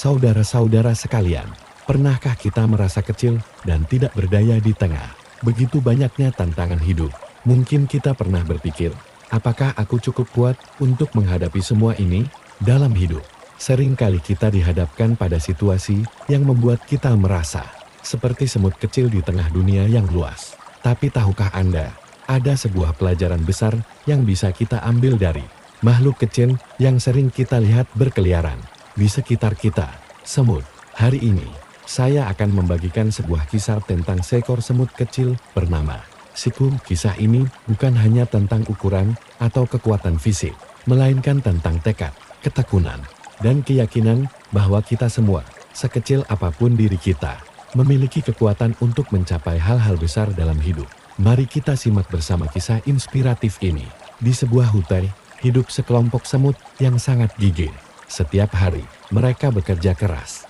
Saudara-saudara sekalian, pernahkah kita merasa kecil dan tidak berdaya di tengah begitu banyaknya tantangan hidup? Mungkin kita pernah berpikir, apakah aku cukup kuat untuk menghadapi semua ini? Dalam hidup, seringkali kita dihadapkan pada situasi yang membuat kita merasa seperti semut kecil di tengah dunia yang luas. Tapi tahukah Anda, ada sebuah pelajaran besar yang bisa kita ambil dari makhluk kecil yang sering kita lihat berkeliaran di sekitar kita, semut. Hari ini, saya akan membagikan sebuah kisah tentang seekor semut kecil bernama Siku. Kisah ini bukan hanya tentang ukuran atau kekuatan fisik, melainkan tentang tekad, ketekunan, dan keyakinan bahwa kita semua, sekecil apapun diri kita, memiliki kekuatan untuk mencapai hal-hal besar dalam hidup. Mari kita simak bersama kisah inspiratif ini. Di sebuah hutan, hidup sekelompok semut yang sangat gigih. Setiap hari, mereka bekerja keras,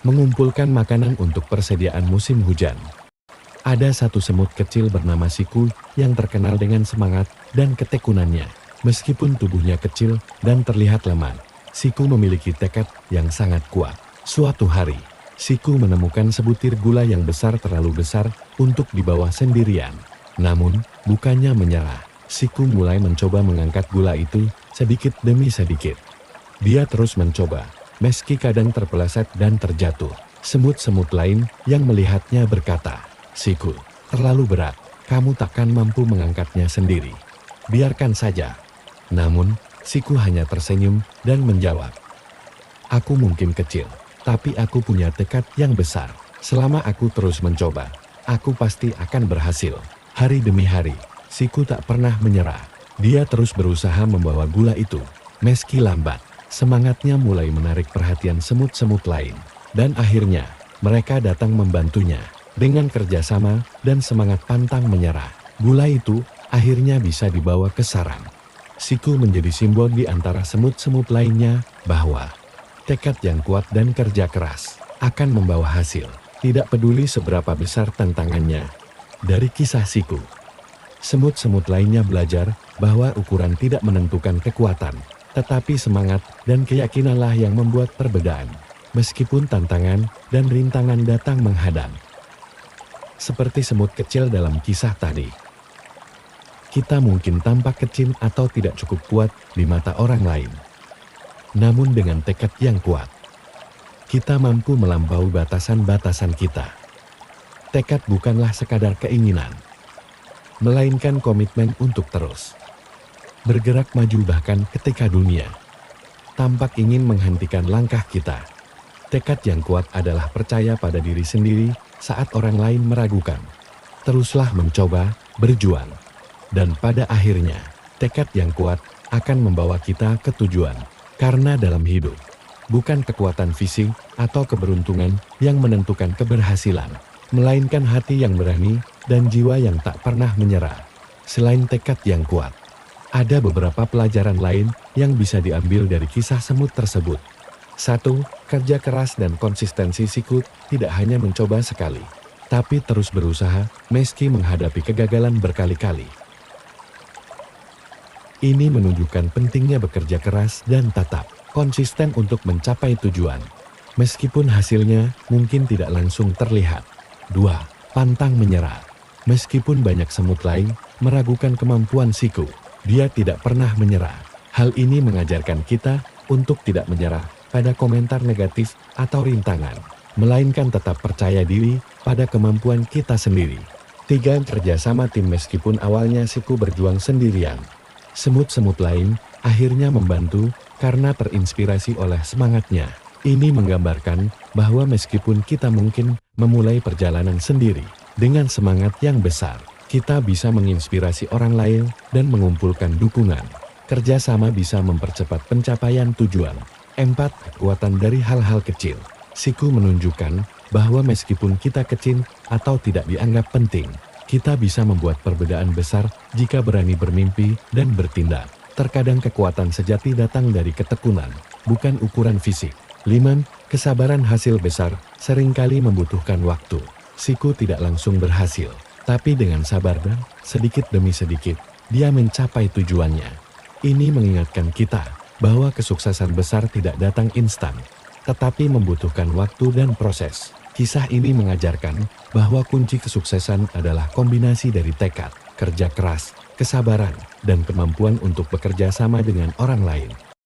mengumpulkan makanan untuk persediaan musim hujan. Ada satu semut kecil bernama Siku yang terkenal dengan semangat dan ketekunannya. Meskipun tubuhnya kecil dan terlihat lemah, Siku memiliki tekad yang sangat kuat. Suatu hari, Siku menemukan sebutir gula yang terlalu besar untuk dibawa sendirian. Namun, bukannya menyerah, Siku mulai mencoba mengangkat gula itu sedikit demi sedikit. Dia terus mencoba, meski kadang terpeleset dan terjatuh. Semut-semut lain yang melihatnya berkata, "Siku, terlalu berat, kamu takkan mampu mengangkatnya sendiri. Biarkan saja." Namun, Siku hanya tersenyum dan menjawab, "Aku mungkin kecil, tapi aku punya tekad yang besar. Selama aku terus mencoba, aku pasti akan berhasil." Hari demi hari, Siku tak pernah menyerah. Dia terus berusaha membawa gula itu. Meski lambat, semangatnya mulai menarik perhatian semut-semut lain. Dan akhirnya, mereka datang membantunya. Dengan kerjasama dan semangat pantang menyerah, gula itu akhirnya bisa dibawa ke sarang. Siku menjadi simbol di antara semut-semut lainnya bahwa tekad yang kuat dan kerja keras akan membawa hasil, tidak peduli seberapa besar tantangannya. Dari kisah Siku, semut-semut lainnya belajar bahwa ukuran tidak menentukan kekuatan, tetapi semangat dan keyakinanlah yang membuat perbedaan. Meskipun tantangan dan rintangan datang menghadang. Seperti semut kecil dalam kisah tadi, kita mungkin tampak kecil atau tidak cukup kuat di mata orang lain. Namun dengan tekad yang kuat, kita mampu melampaui batasan-batasan kita. Tekad bukanlah sekadar keinginan, melainkan komitmen untuk terus bergerak maju bahkan ketika dunia tampak ingin menghentikan langkah kita. Tekad yang kuat adalah percaya pada diri sendiri saat orang lain meragukan. Teruslah mencoba, berjuang, dan pada akhirnya, tekad yang kuat akan membawa kita ke tujuan. Karena dalam hidup, bukan kekuatan fisik atau keberuntungan yang menentukan keberhasilan, melainkan hati yang berani dan jiwa yang tak pernah menyerah. Selain tekad yang kuat, ada beberapa pelajaran lain yang bisa diambil dari kisah semut tersebut. 1. Kerja keras dan konsistensi. Siku tidak hanya mencoba sekali, tapi terus berusaha meski menghadapi kegagalan berkali-kali. Ini menunjukkan pentingnya bekerja keras dan tetap konsisten untuk mencapai tujuan, meskipun hasilnya mungkin tidak langsung terlihat. 2. Pantang menyerah. Meskipun banyak semut lain meragukan kemampuan Siku, dia tidak pernah menyerah. Hal ini mengajarkan kita untuk tidak menyerah pada komentar negatif atau rintangan, melainkan tetap percaya diri pada kemampuan kita sendiri. 3. Kerjasama tim. Meskipun awalnya Siku berjuang sendirian, semut-semut lain akhirnya membantu karena terinspirasi oleh semangatnya. Ini menggambarkan bahwa meskipun kita mungkin memulai perjalanan sendiri, dengan semangat yang besar, kita bisa menginspirasi orang lain dan mengumpulkan dukungan. Kerjasama bisa mempercepat pencapaian tujuan. 4. Kekuatan dari hal-hal kecil. Siku menunjukkan bahwa meskipun kita kecil atau tidak dianggap penting, kita bisa membuat perbedaan besar jika berani bermimpi dan bertindak. Terkadang kekuatan sejati datang dari ketekunan, bukan ukuran fisik. 5. Kesabaran. Hasil besar seringkali membutuhkan waktu. Siku tidak langsung berhasil, tapi dengan sabar dan sedikit demi sedikit, dia mencapai tujuannya. Ini mengingatkan kita bahwa kesuksesan besar tidak datang instan. tetapi membutuhkan waktu dan proses. Kisah ini mengajarkan bahwa kunci kesuksesan adalah kombinasi dari tekad, kerja keras, kesabaran, dan kemampuan untuk bekerja sama dengan orang lain.